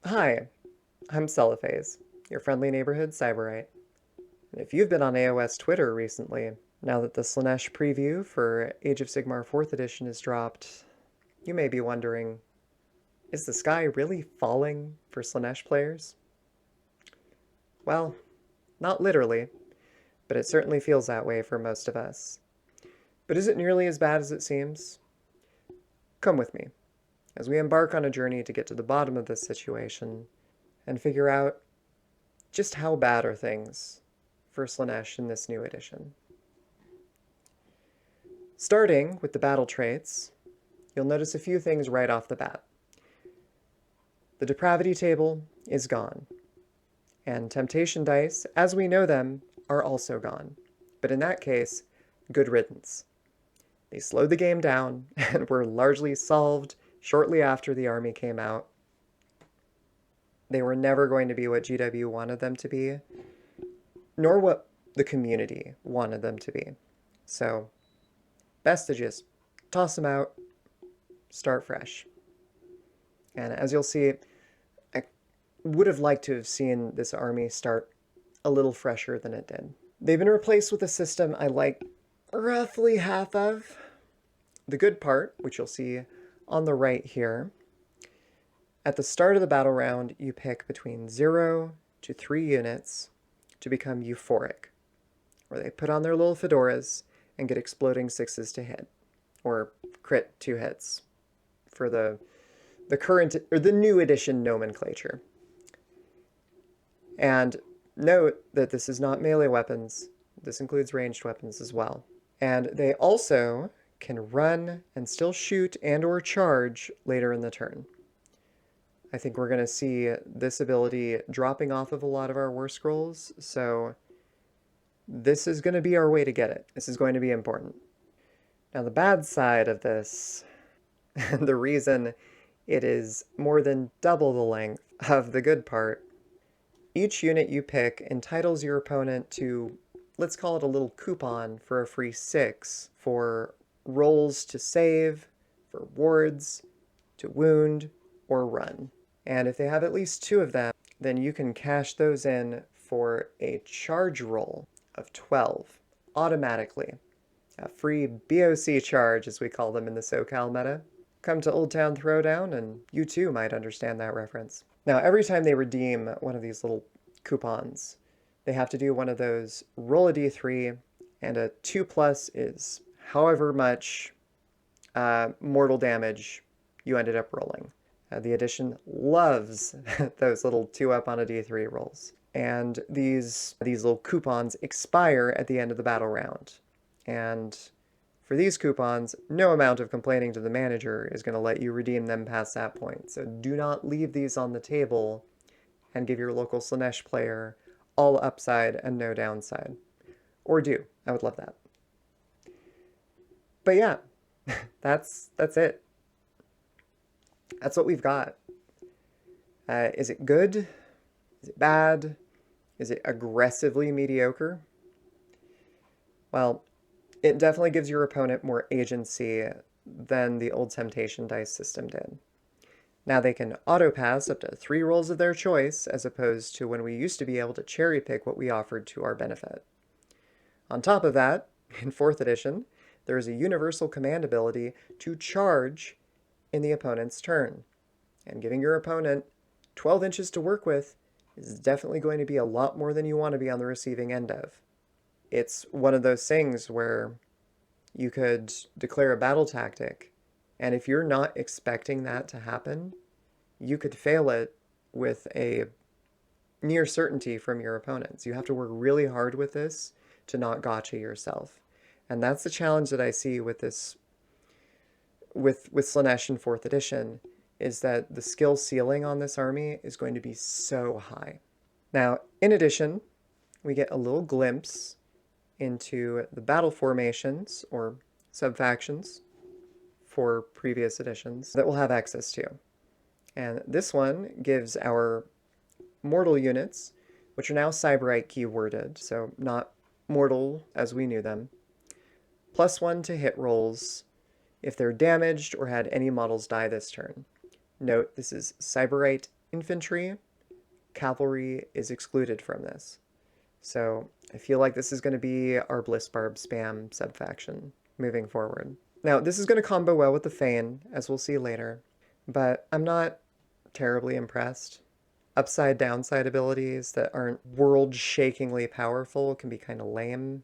Hi, I'm Cellophase, your friendly neighborhood Cyberite. And if you've been on AOS Twitter recently, now that the Slaanesh preview for Age of Sigmar 4th edition is dropped, you may be wondering, is the sky really falling for Slaanesh players? Well, not literally, but it certainly feels that way for most of us. But is it nearly as bad as it seems? Come with me, as we embark on a journey to get to the bottom of this situation and figure out just how bad are things for Slaanesh in this new edition. Starting with the battle traits, you'll notice a few things right off the bat. The depravity table is gone, and temptation dice, as we know them, are also gone. But in that case, good riddance. They slowed the game down and were largely solved shortly after the army came out. They were never going to be what GW wanted them to be, nor what the community wanted them to be. So, best to just toss them out, start fresh. And as you'll see, I would have liked to have seen this army start a little fresher than it did. They've been replaced with a system I like roughly half of. The good part, which you'll see on the right here, at the start of the battle round, you pick between 0 to 3 units to become euphoric, where they put on their little fedoras and get exploding 6s to hit, or crit 2 hits for the current, or the new edition nomenclature. And note that this is not melee weapons, this includes ranged weapons as well. And they also can run and still shoot and or charge later in the turn. I think we're going to see this ability dropping off of a lot of our war scrolls, so this is going to be our way to get it. This is going to be important. Now the bad side of this, and the reason it is more than double the length of the good part, each unit you pick entitles your opponent to, let's call it a little coupon for a free 6 for rolls to save, for wards, to wound, or run. And if they have at least 2 of them, then you can cash those in for a charge roll of 12 automatically. A free BOC charge, as we call them in the SoCal meta. Come to Old Town Throwdown, and you too might understand that reference. Now, every time they redeem one of these little coupons, they have to do one of those roll a d3, and a 2+ is however much mortal damage you ended up rolling. The edition loves those little 2-up on a d3 rolls. And these little coupons expire at the end of the battle round. And for these coupons, no amount of complaining to the manager is going to let you redeem them past that point. So do not leave these on the table and give your local Slaanesh player all upside and no downside. Or do. I would love that. But yeah, that's it. That's what we've got. Is it good? Is it bad? Is it aggressively mediocre? Well, it definitely gives your opponent more agency than the old Temptation dice system did. Now they can auto-pass up to 3 rolls of their choice, as opposed to when we used to be able to cherry-pick what we offered to our benefit. On top of that, in 4th edition, there is a universal command ability to charge in the opponent's turn. And giving your opponent 12 inches to work with is definitely going to be a lot more than you want to be on the receiving end of. It's one of those things where you could declare a battle tactic, and if you're not expecting that to happen, you could fail it with a near certainty from your opponents. You have to work really hard with this to not gotcha yourself. And that's the challenge that I see with this, with Slaanesh in 4th edition, is that the skill ceiling on this army is going to be so high. Now, in addition, we get a little glimpse into the battle formations, or sub-factions, for previous editions that we'll have access to. And this one gives our mortal units, which are now Cyberite keyworded, so not mortal as we knew them, +1 to hit rolls if they're damaged or had any models die this turn. Note, this is Cyberite infantry, cavalry is excluded from this. So I feel like this is going to be our Blissbarb spam subfaction moving forward. Now, this is going to combo well with the Fane, as we'll see later, but I'm not terribly impressed. Upside downside abilities that aren't world-shakingly powerful can be kind of lame,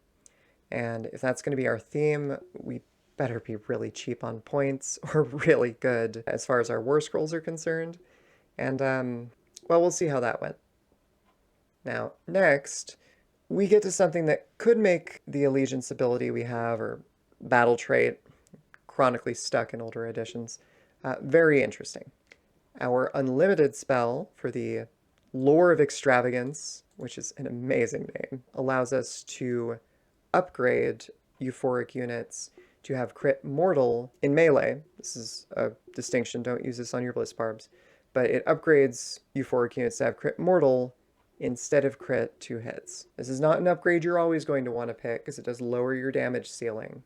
and if that's going to be our theme, we better be really cheap on points or really good as far as our war scrolls are concerned. And, well, we'll see how that went. Now, next, we get to something that could make the allegiance ability we have, or battle trait, chronically stuck in older editions, very interesting. Our unlimited spell for the Lore of Extravagance, which is an amazing name, allows us to upgrade euphoric units to have crit mortal in melee. This is a distinction, don't use this on your Blissbarbs, but it upgrades euphoric units to have crit mortal instead of crit 2 hits. This is not an upgrade you're always going to want to pick because it does lower your damage ceiling.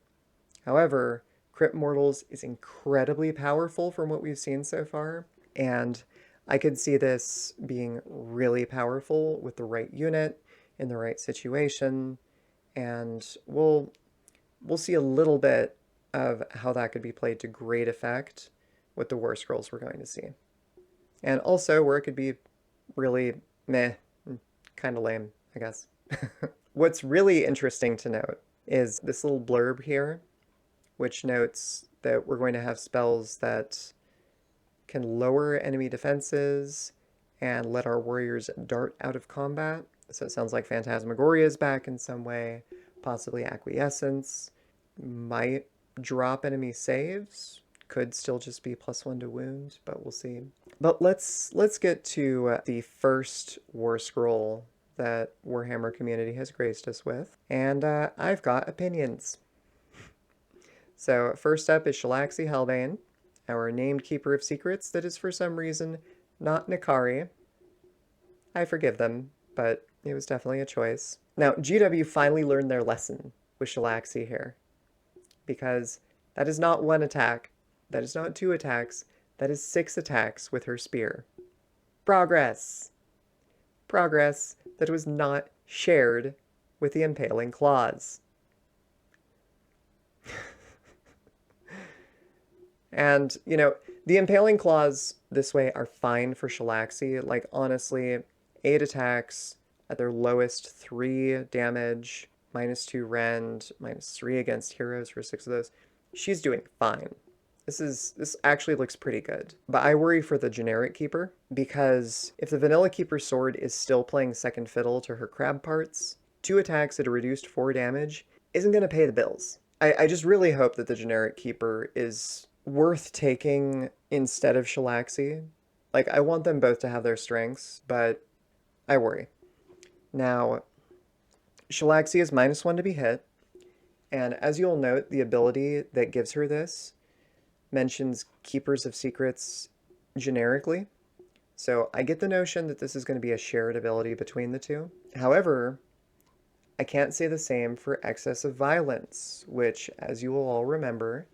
However, crit mortals is incredibly powerful from what we've seen so far, and I could see this being really powerful with the right unit in the right situation, and we'll see a little bit of how that could be played to great effect with the war scrolls we're going to see. And also where it could be really meh, kind of lame, I guess. What's really interesting to note is this little blurb here, which notes that we're going to have spells that can lower enemy defenses and let our warriors dart out of combat. So it sounds like Phantasmagoria is back in some way, possibly Acquiescence, might drop enemy saves, could still just be +1 to wound, but we'll see. But let's get to the first war scroll that Warhammer Community has graced us with, and I've got opinions. So first up is Shalaxi Helbane, our named Keeper of Secrets that is for some reason not Nikari. I forgive them, but it was definitely a choice. Now, GW finally learned their lesson with Shalaxi here, because that is not 1 attack, that is not 2 attacks, that is 6 attacks with her spear. Progress! Progress that was not shared with the Impaling Claws. And, you know, the Impaling Claws this way are fine for Shalaxi. Like, honestly, 8 attacks at their lowest 3 damage, -2 rend, -3 against heroes for 6 of those. She's doing fine. This actually looks pretty good. But I worry for the generic keeper, because if the vanilla keeper sword is still playing second fiddle to her crab parts, 2 attacks at a reduced 4 damage isn't going to pay the bills. I just really hope that the generic keeper is worth taking instead of Shalaxi. Like, I want them both to have their strengths, but I worry. Now, Shalaxi is -1 to be hit, and as you'll note, the ability that gives her this mentions Keepers of Secrets generically, so I get the notion that this is going to be a shared ability between the two. However, I can't say the same for Excess of Violence, which, as you will all remember,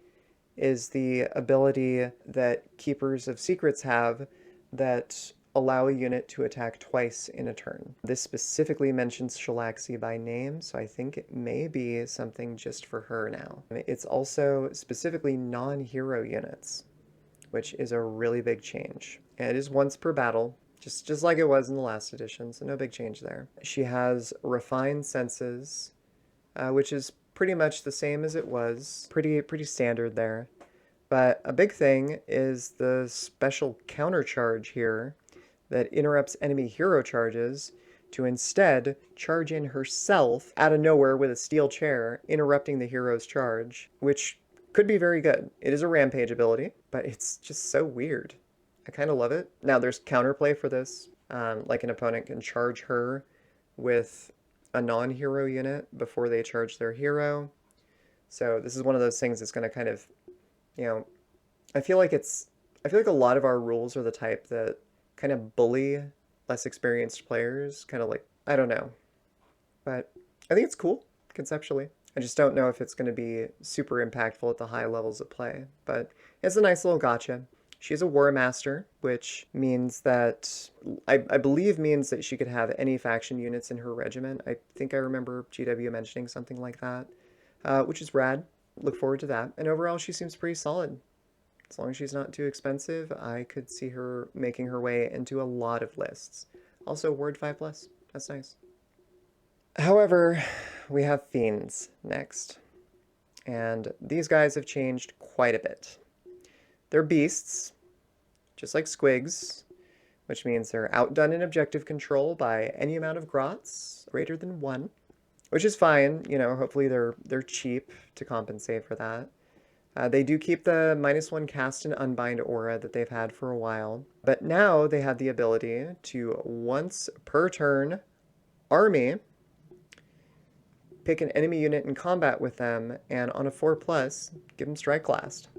is the ability that Keepers of Secrets have that allow a unit to attack twice in a turn. This specifically mentions Shalaxi by name, so I think it may be something just for her now. It's also specifically non-hero units, which is a really big change. And it is once per battle, just like it was in the last edition, so no big change there. She has Refined Senses, which is pretty much the same as it was. Pretty standard there. But a big thing is the special countercharge here that interrupts enemy hero charges to instead charge in herself out of nowhere with a steel chair, interrupting the hero's charge, which could be very good. It is a rampage ability, but it's just so weird. I kind of love it. Now, there's counterplay for this. Like, an opponent can charge her with a non-hero unit before they charge their hero. So this is one of those things that's going to kind of, you know, I feel like a lot of our rules are the type that kind of bully less experienced players, kind of like, I don't know. But I think it's cool, conceptually. I just don't know if it's going to be super impactful at the high levels of play. But it's a nice little gotcha. She's a War Master, which means that, I believe means that she could have any faction units in her regiment. I think I remember GW mentioning something like that, which is rad. Look forward to that. And overall, she seems pretty solid. As long as she's not too expensive, I could see her making her way into a lot of lists. Also, Ward 5+. That's nice. However, we have Fiends next. And these guys have changed quite a bit. They're beasts, just like squigs, which means they're outdone in objective control by any amount of grots greater than 1, which is fine. You know, hopefully they're cheap to compensate for that. They do keep the -1 cast and unbind aura that they've had for a while, but now they have the ability to, once per turn, army, pick an enemy unit in combat with them, and on a 4+, give them Strike Last.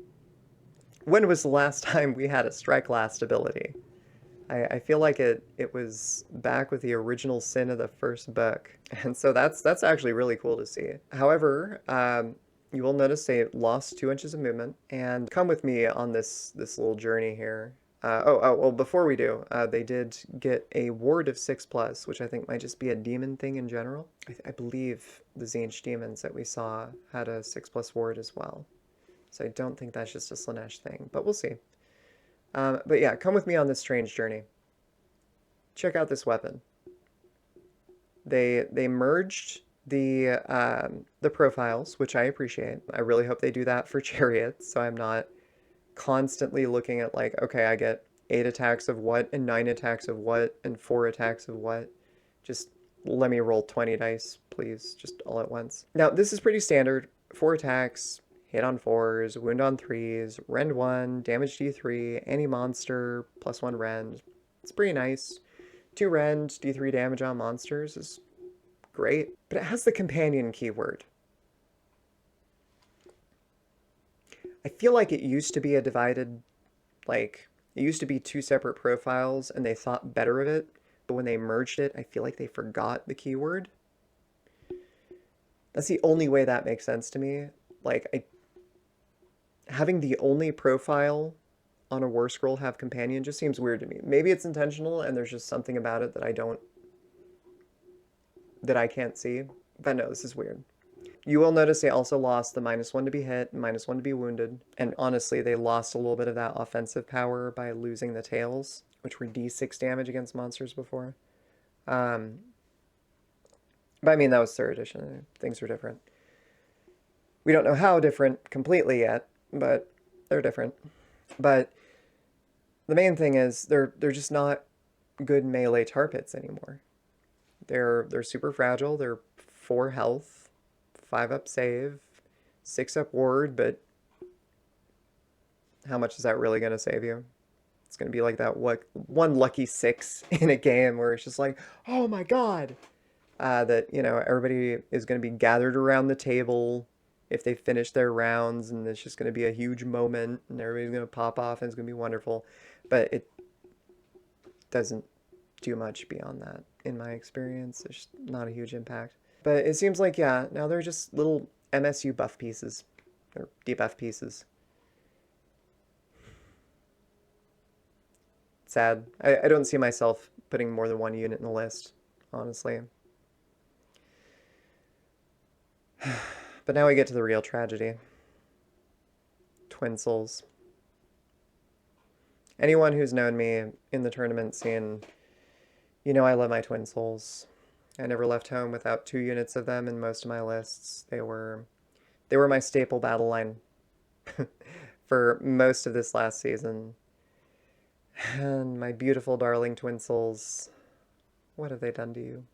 When was the last time we had a Strike Last ability? I feel like it was back with the original sin of the first book, and so that's actually really cool to see. However, you will notice they lost 2 inches of movement, and come with me on this little journey here. Well, before we do, they did get a ward of 6+, which I think might just be a demon thing in general. I believe the Tzeentch demons that we saw had a 6+ ward as well. So I don't think that's just a Slaanesh thing, but we'll see. But yeah, come with me on this strange journey. Check out this weapon. They merged the profiles, which I appreciate. I really hope they do that for chariots, so I'm not constantly looking at like, okay, I get 8 attacks of what, and 9 attacks of what, and 4 attacks of what. Just let me roll 20 dice, please, just all at once. Now, this is pretty standard. 4 attacks, hit on 4s, wound on 3s, rend 1, damage D3, any monster, +1 rend. It's pretty nice. 2 rend, D3 damage on monsters is great, but it has the companion keyword. I feel like it used to be a divided, like, it used to be 2 separate profiles and they thought better of it, but when they merged it, I feel like they forgot the keyword. That's the only way that makes sense to me. Like, having the only profile on a war scroll have companion just seems weird to me. Maybe it's intentional and there's just something about it that I can't see. But no, this is weird. You will notice they also lost the -1 to be hit, -1 to be wounded. And honestly, they lost a little bit of that offensive power by losing the tails, which were D6 damage against monsters before. But I mean, that was 3rd edition. Things are different. We don't know how different completely yet, but they're different. But the main thing is they're just not good melee tar pits anymore. They're super fragile. They're 4 health, 5 up save, 6 up ward, but how much is that really going to save you? It's going to be like that one lucky 6 in a game where it's just like, oh my god! That, you know, everybody is going to be gathered around the table if they finish their rounds, and it's just going to be a huge moment, and everybody's going to pop off, and it's going to be wonderful. But it doesn't do much beyond that, in my experience. There's not a huge impact. But it seems like, yeah, now they're just little MSU buff pieces, or debuff pieces. Sad. I don't see myself putting more than 1 unit in the list, honestly. But now we get to the real tragedy. Twin Souls. Anyone who's known me in the tournament scene, you know I love my Twin Souls. I never left home without 2 units of them in most of my lists. They were my staple battle line for most of this last season. And my beautiful darling Twin Souls, what have they done to you?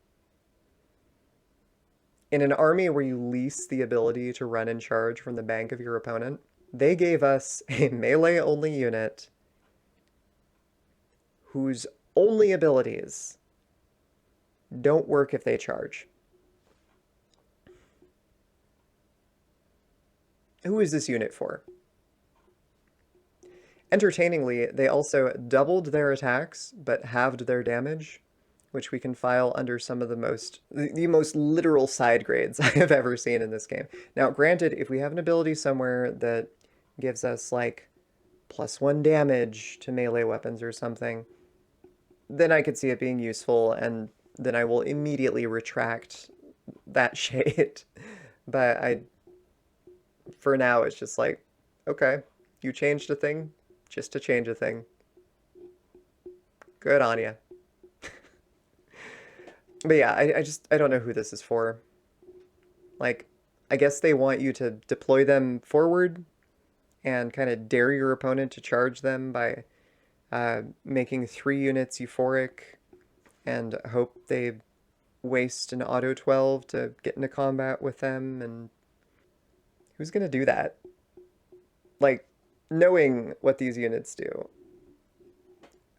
In an army where you lease the ability to run and charge from the bank of your opponent, they gave us a melee-only unit whose only abilities don't work if they charge. Who is this unit for? Entertainingly, they also doubled their attacks, but halved their damage, which we can file under some of the most literal side grades I have ever seen in this game. Now, granted, if we have an ability somewhere that gives us, like, +1 damage to melee weapons or something, then I could see it being useful, and then I will immediately retract that shade. But for now, it's just like, okay, you changed a thing just to change a thing. Good on you. But yeah, I don't know who this is for. Like, I guess they want you to deploy them forward and kind of dare your opponent to charge them by making 3 units euphoric and hope they waste an auto 12 to get into combat with them. And who's going to do that? Like, knowing what these units do,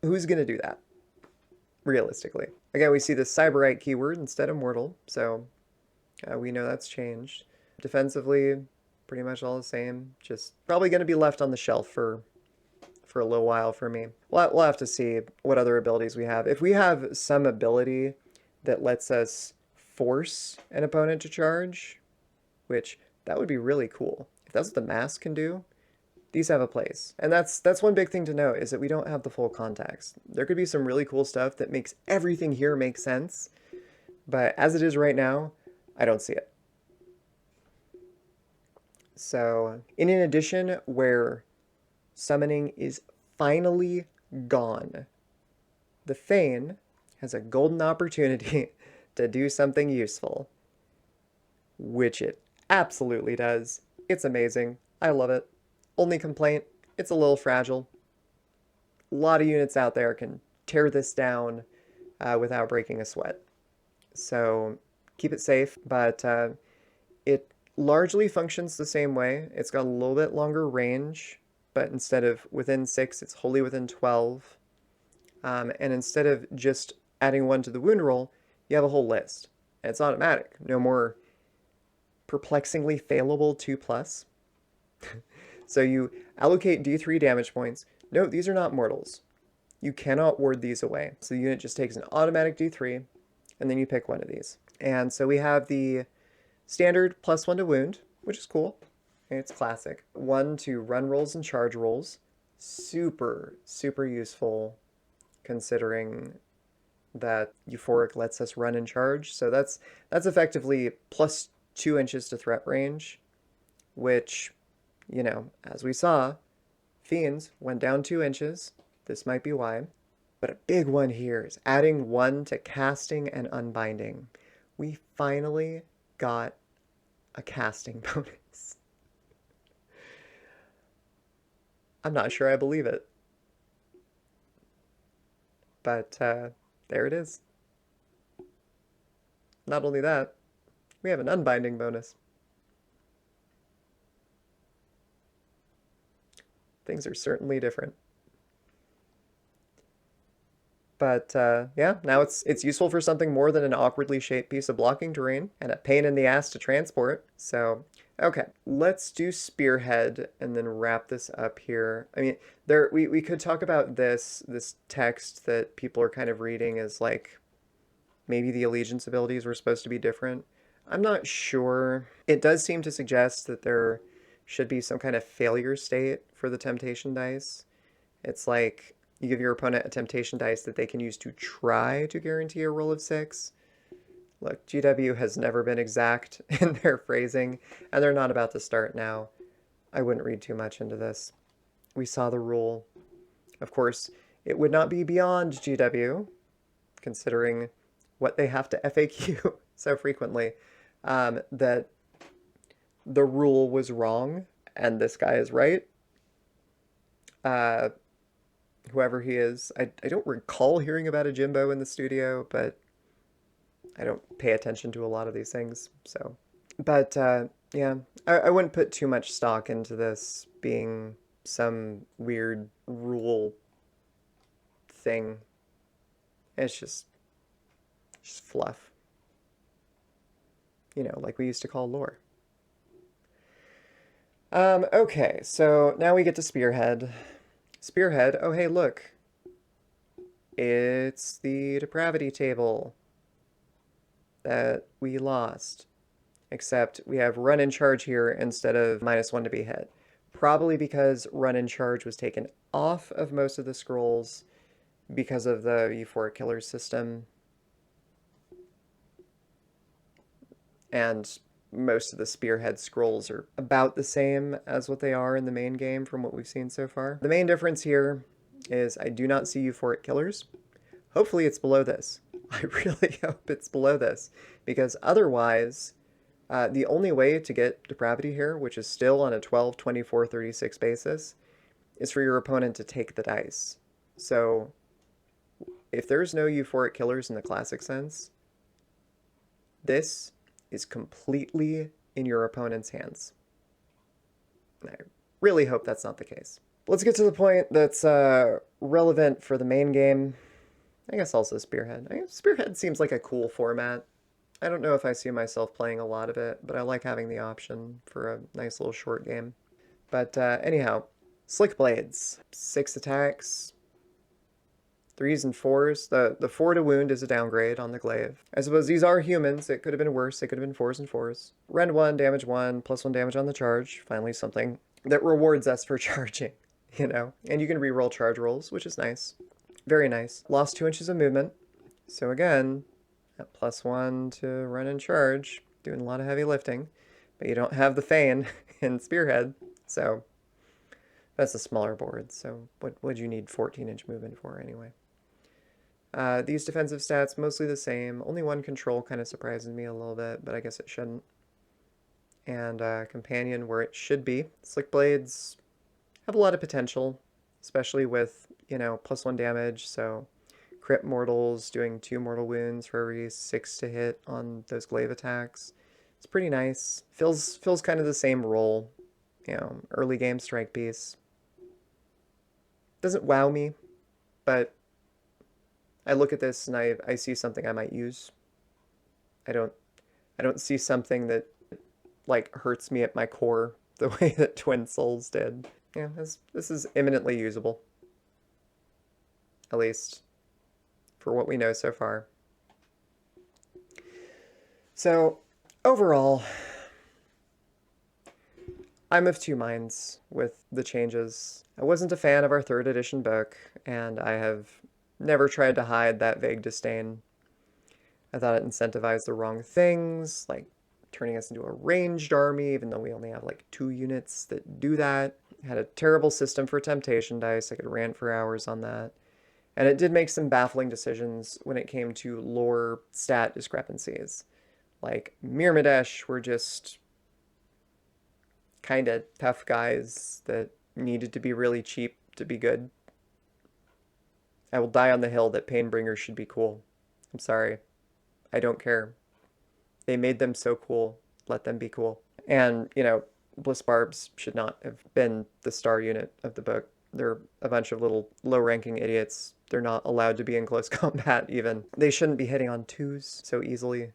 who's going to do that? Realistically. Again, we see the Cyberite keyword instead of mortal, so we know that's changed. Defensively, pretty much all the same. Just probably going to be left on the shelf for a little while for me. We'll have to see what other abilities we have. If we have some ability that lets us force an opponent to charge, which that would be really cool. If that's what the mask can do, these have a place. And that's one big thing to note, is that we don't have the full context. There could be some really cool stuff that makes everything here make sense, but as it is right now, I don't see it. So, in an edition where summoning is finally gone, the Fane has a golden opportunity to do something useful, which it absolutely does. It's amazing. I love it. Only complaint, it's a little fragile. A lot of units out there can tear this down without breaking a sweat. So keep it safe, but it largely functions the same way. It's got a little bit longer range, but instead of within 6, it's wholly within 12. And instead of just adding 1 to the wound roll, you have a whole list. And it's automatic. No more perplexingly failable 2+. So you allocate D3 damage points. Note, these are not mortals. You cannot ward these away. So the unit just takes an automatic D3, and then you pick one of these. And so we have the standard +1 to wound, which is cool. It's classic. 1 to run rolls and charge rolls. Super, super useful considering that Euphoric lets us run and charge. So that's effectively +2 inches to threat range, which, you know, as we saw, Fiends went down 2 inches. This might be why. But a big one here is adding 1 to casting and unbinding. We finally got a casting bonus. I'm not sure I believe it. But there it is. Not only that, we have an unbinding bonus. Things are certainly different. But yeah, now it's useful for something more than an awkwardly shaped piece of blocking terrain and a pain in the ass to transport. So, okay, let's do Spearhead and then wrap this up here. I mean, we could talk about this text that people are kind of reading as like maybe the allegiance abilities were supposed to be different. I'm not sure. It does seem to suggest that there should be some kind of failure state for the temptation dice. It's like you give your opponent a temptation dice that they can use to try to guarantee a roll of 6. Look, GW has never been exact in their phrasing, and they're not about to start now. I wouldn't read too much into this. We saw the rule. Of course, it would not be beyond GW, considering what they have to FAQ so frequently, that the rule was wrong, and this guy is right. Whoever he is. I don't recall hearing about a Jimbo in the studio, but I don't pay attention to a lot of these things, so. But, yeah, I wouldn't put too much stock into this being some weird rule thing. It's just fluff. You know, like we used to call lore. Okay, so now we get to Spearhead. Spearhead, oh hey, look. It's the depravity table that we lost. Except we have run and charge here instead of -1 to be hit. Probably because Run and Charge was taken off of most of the scrolls because of the Euphoric Killers system. And most of the Spearhead scrolls are about the same as what they are in the main game from what we've seen so far. The main difference here is I do not see Euphoric Killers. Hopefully it's below this. I really hope it's below this, because otherwise, the only way to get Depravity here, which is still on a 12, 24, 36 basis, is for your opponent to take the dice. So if there's no Euphoric Killers in the classic sense, this is completely in your opponent's hands. And I really hope that's not the case. Let's get to the point that's relevant for the main game. I guess also Spearhead. Spearhead seems like a cool format. I don't know if I see myself playing a lot of it, but I like having the option for a nice little short game. But anyhow, Slick Blades. 6 attacks, 3s and 4s. The 4 to wound is a downgrade on the glaive. I suppose these are humans. It could have been worse. It could have been 4s and 4s. Rend 1, damage 1, +1 damage on the charge. Finally something that rewards us for charging, you know? And you can reroll charge rolls, which is nice. Very nice. Lost 2 inches of movement. So again, that +1 to run and charge. Doing a lot of heavy lifting. But you don't have the Fane in Spearhead. So that's a smaller board. So what would you need 14-inch movement for anyway? These defensive stats, mostly the same. Only one control kind of surprises me a little bit, but I guess it shouldn't. And companion where it should be. Slick Blades have a lot of potential, especially with, you know, +1 damage, so crit mortals, doing 2 mortal wounds for every 6 to hit on those glaive attacks. It's pretty nice. Feels kind of the same role, you know, early game strike piece. Doesn't wow me, but I look at this and I see something I might use. I don't see something that like hurts me at my core the way that Twin Souls did. Yeah, this is imminently usable. At least for what we know so far. So overall, I'm of two minds with the changes. I wasn't a fan of our 3rd edition book, and I have never tried to hide that vague disdain. I thought it incentivized the wrong things, like turning us into a ranged army, even though we only have like 2 units that do that. It had a terrible system for temptation dice. I could rant for hours on that. And it did make some baffling decisions when it came to lore stat discrepancies. Like, Myrmidesh were just kind of tough guys that needed to be really cheap to be good. I will die on the hill that Painbringers should be cool. I'm sorry. I don't care. They made them so cool. Let them be cool. And, you know, Bliss Barbs should not have been the star unit of the book. They're a bunch of little low-ranking idiots. They're not allowed to be in close combat, even. They shouldn't be hitting on 2s so easily.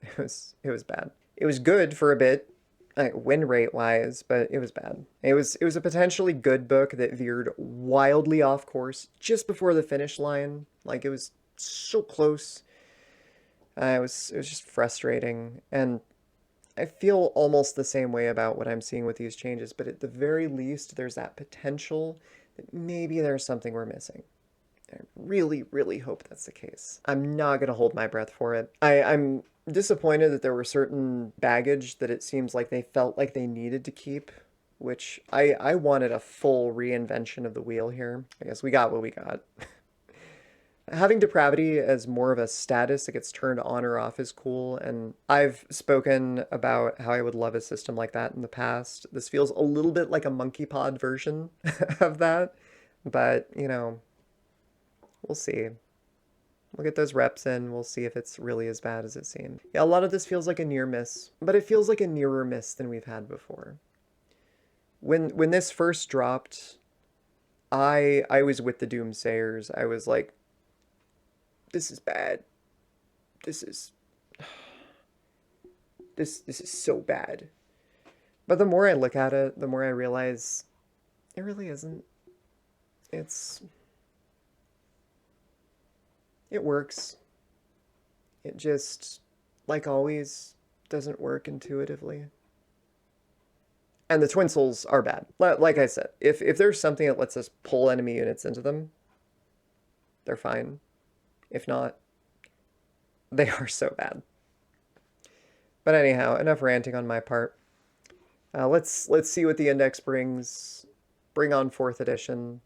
It was bad. It was good for a bit, like win rate wise, but it was bad. It was a potentially good book that veered wildly off course just before the finish line. Like, it was so close. It was just frustrating, and I feel almost the same way about what I'm seeing with these changes, but at the very least, there's that potential that maybe there's something we're missing. I really, really hope that's the case. I'm not going to hold my breath for it. I'm disappointed that there were certain baggage that it seems like they felt like they needed to keep, which I wanted a full reinvention of the wheel here. I guess we got what we got. Having depravity as more of a status that gets turned on or off is cool, and I've spoken about how I would love a system like that in the past. This feels a little bit like a monkey pod version of that, but, you know, we'll see. We'll get those reps in, we'll see if it's really as bad as it seemed. Yeah, a lot of this feels like a near miss, but it feels like a nearer miss than we've had before. When this first dropped, I was with the Doomsayers. I was like, this is bad. This is so bad. But the more I look at it, the more I realize it really isn't. It works. It just, like always, doesn't work intuitively. And the Twin Souls are bad. Like I said, if there's something that lets us pull enemy units into them, they're fine. If not, they are so bad. But anyhow, enough ranting on my part. Let's see what the index brings. Bring on 4th edition.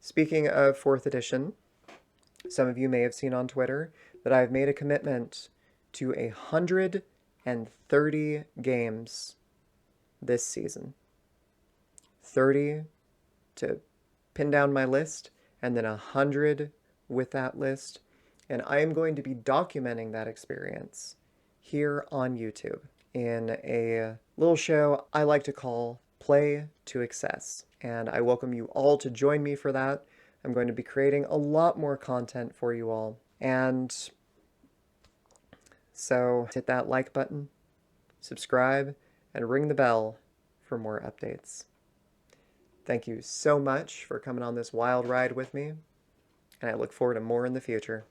Speaking of 4th edition, some of you may have seen on Twitter that I've made a commitment to 130 games this season. 30 to pin down my list, and then 100 with that list. And I am going to be documenting that experience here on YouTube in a little show I like to call Play to Excess. And I welcome you all to join me for that. I'm going to be creating a lot more content for you all. And so hit that like button, subscribe, and ring the bell for more updates. Thank you so much for coming on this wild ride with me, and I look forward to more in the future.